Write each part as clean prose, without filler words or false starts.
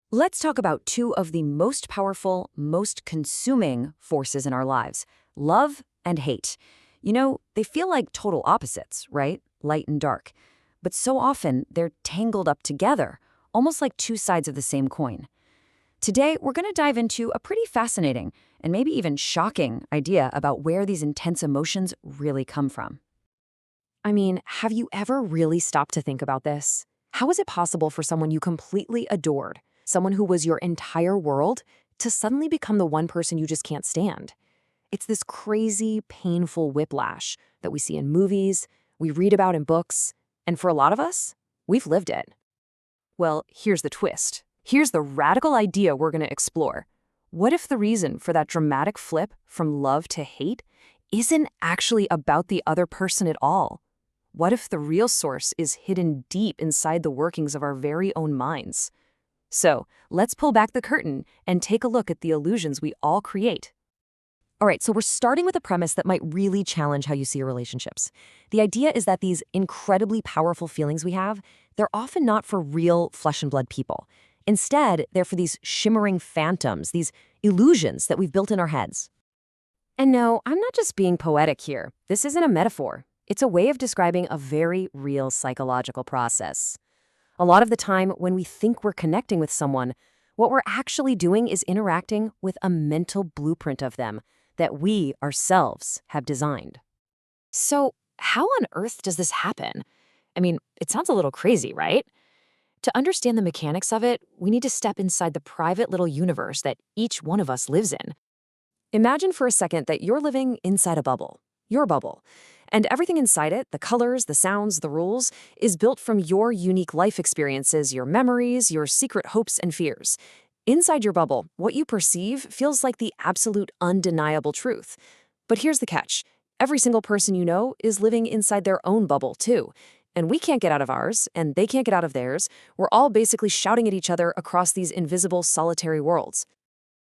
Let's talk about two of the most powerful, most consuming forces in our lives: love and hate. They feel like total opposites, right? Light and dark. But so often, they're tangled up together, almost like two sides of the same coin. Today, we're going to dive into a pretty fascinating and maybe even shocking idea about where these intense emotions really come from. I mean, have you ever really stopped to think about this? How is it possible for someone you completely adored, someone who was your entire world, to suddenly become the one person you just can't stand? It's this crazy, painful whiplash that we see in movies, we read about in books, and for a lot of us, we've lived it. Well, here's the twist. Here's the radical idea we're going to explore. What if the reason for that dramatic flip from love to hate isn't actually about the other person at all? What if the real source is hidden deep inside the workings of our very own minds? So, let's pull back the curtain and take a look at the illusions we all create. All right, so we're starting with a premise that might really challenge how you see your relationships. The idea is that these incredibly powerful feelings we have, they're often not for real flesh and blood people. Instead, they're for these shimmering phantoms, these illusions that we've built in our heads. And no, I'm not just being poetic here. This isn't a metaphor. It's a way of describing a very real psychological process. A lot of the time, when we think we're connecting with someone, what we're actually doing is interacting with a mental blueprint of them that we ourselves have designed. So, how on earth does this happen? I mean, it sounds a little crazy, right? To understand the mechanics of it, we need to step inside the private little universe that each one of us lives in. Imagine for a second that you're living inside a bubble, your bubble, and everything inside it, the colors, the sounds, the rules, is built from your unique life experiences, your memories, your secret hopes and fears. Inside your bubble, what you perceive feels like the absolute undeniable truth. But here's the catch. Every single person you know is living inside their own bubble, too. And we can't get out of ours, and they can't get out of theirs. We're all basically shouting at each other across these invisible, solitary worlds.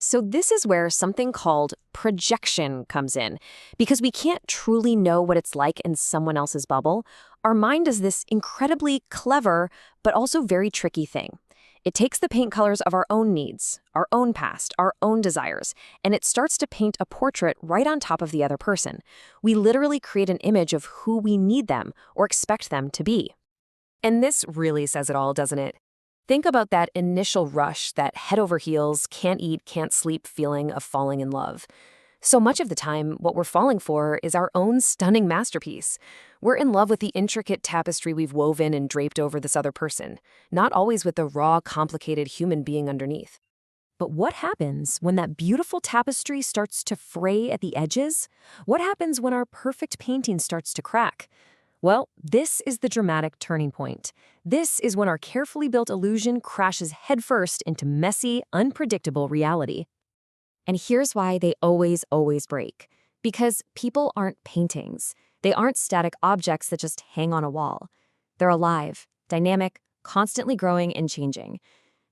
So this is where something called projection comes in. Because we can't truly know what it's like in someone else's bubble, our mind does this incredibly clever, but also very tricky thing. It takes the paint colors of our own needs, our own past, our own desires, and it starts to paint a portrait right on top of the other person. We literally create an image of who we need them or expect them to be. And this really says it all, doesn't it? Think about that initial rush, that head over heels, can't eat, can't sleep feeling of falling in love. So much of the time, what we're falling for is our own stunning masterpiece. We're in love with the intricate tapestry we've woven and draped over this other person, not always with the raw, complicated human being underneath. But what happens when that beautiful tapestry starts to fray at the edges? What happens when our perfect painting starts to crack? Well, this is the dramatic turning point. This is when our carefully built illusion crashes headfirst into messy, unpredictable reality. And here's why they always break. Because people aren't paintings. They aren't static objects that just hang on a wall. They're alive, dynamic, constantly growing and changing.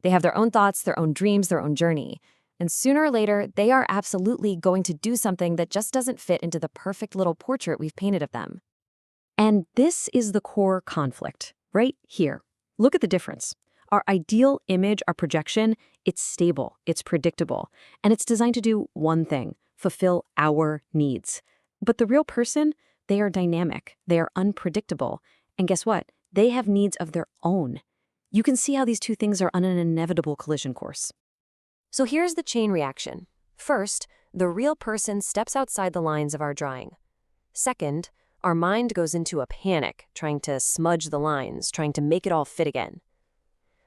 They have their own thoughts, their own dreams, their own journey. And sooner or later, they are absolutely going to do something that just doesn't fit into the perfect little portrait we've painted of them. And this is the core conflict, right here. Look at the difference. Our ideal image, our projection, it's stable, it's predictable, and it's designed to do one thing: fulfill our needs. But the real person, they are dynamic, they are unpredictable, and guess what? They have needs of their own. You can see how these two things are on an inevitable collision course. So here's the chain reaction. First, the real person steps outside the lines of our drawing. Second, our mind goes into a panic, trying to smudge the lines, trying to make it all fit again.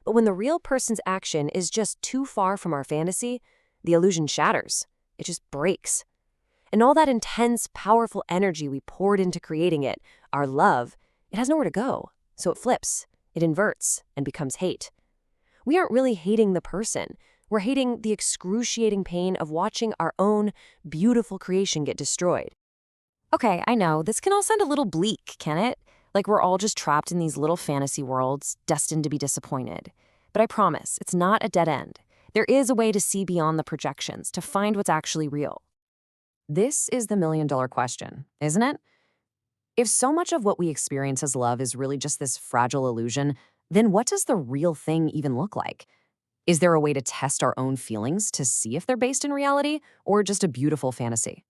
But when the real person's action is just too far from our fantasy, the illusion shatters. It just breaks. And all that intense, powerful energy we poured into creating it, our love, it has nowhere to go. So it flips, it inverts, and becomes hate. We aren't really hating the person. We're hating the excruciating pain of watching our own beautiful creation get destroyed. Okay, I know, this can all sound a little bleak, can it? Like we're all just trapped in these little fantasy worlds, destined to be disappointed. But I promise, it's not a dead end. There is a way to see beyond the projections, to find what's actually real. This is the million-dollar question, isn't it? If so much of what we experience as love is really just this fragile illusion, then what does the real thing even look like? Is there a way to test our own feelings to see if they're based in reality or just a beautiful fantasy?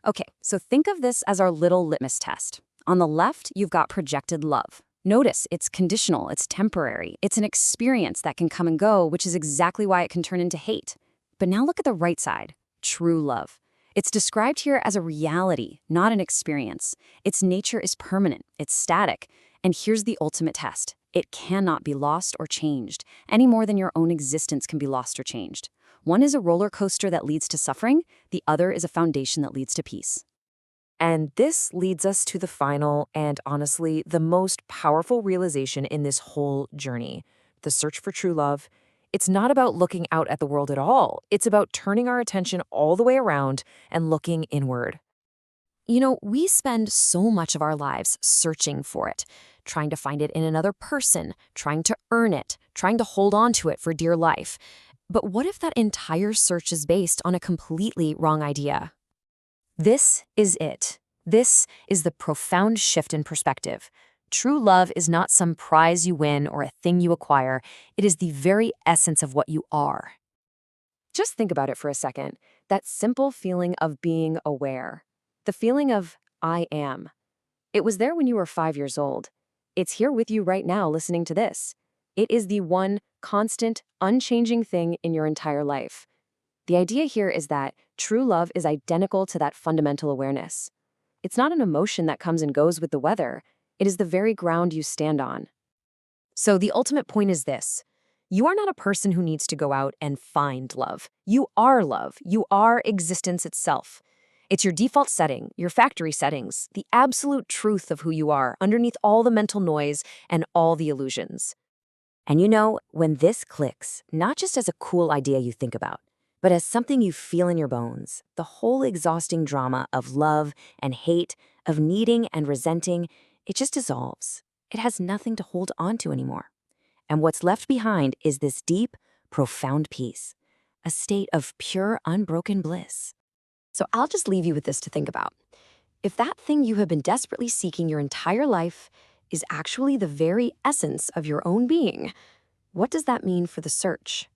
Okay, so think of this as our little litmus test. On the left, you've got projected love. Notice it's conditional, it's temporary, it's an experience that can come and go, which is exactly why it can turn into hate. But now look at the right side, true love. It's described here as a reality, not an experience. Its nature is permanent, it's static. And here's the ultimate test. It cannot be lost or changed, any more than your own existence can be lost or changed. One is a roller coaster that leads to suffering, the other is a foundation that leads to peace. And this leads us to the final and honestly the most powerful realization in this whole journey, the search for true love. It's not about looking out at the world at all. It's about turning our attention all the way around and looking inward. You know, we spend so much of our lives searching for it, trying to find it in another person, trying to earn it, trying to hold on to it for dear life. But what if that entire search is based on a completely wrong idea? This is it. This is the profound shift in perspective. True love is not some prize you win or a thing you acquire. It is the very essence of what you are. Just think about it for a second. That simple feeling of being aware. The feeling of I am. It was there when you were 5 years old. It's here with you right now listening to this. It is the one constant, unchanging thing in your entire life. The idea here is that true love is identical to that fundamental awareness. It's not an emotion that comes and goes with the weather. It is the very ground you stand on. So the ultimate point is this. You are not a person who needs to go out and find love. You are love. You are existence itself. It's your default setting, your factory settings, the absolute truth of who you are underneath all the mental noise and all the illusions. And you know, when this clicks, not just as a cool idea you think about, but as something you feel in your bones, the whole exhausting drama of love and hate, of needing and resenting, it just dissolves. It has nothing to hold on to anymore. And what's left behind is this deep, profound peace, a state of pure, unbroken bliss. So I'll just leave you with this to think about. If that thing you have been desperately seeking your entire life is actually the very essence of your own being, what does that mean for the search?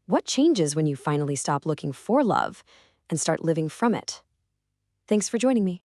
What changes when you finally stop looking for love and start living from it? Thanks for joining me.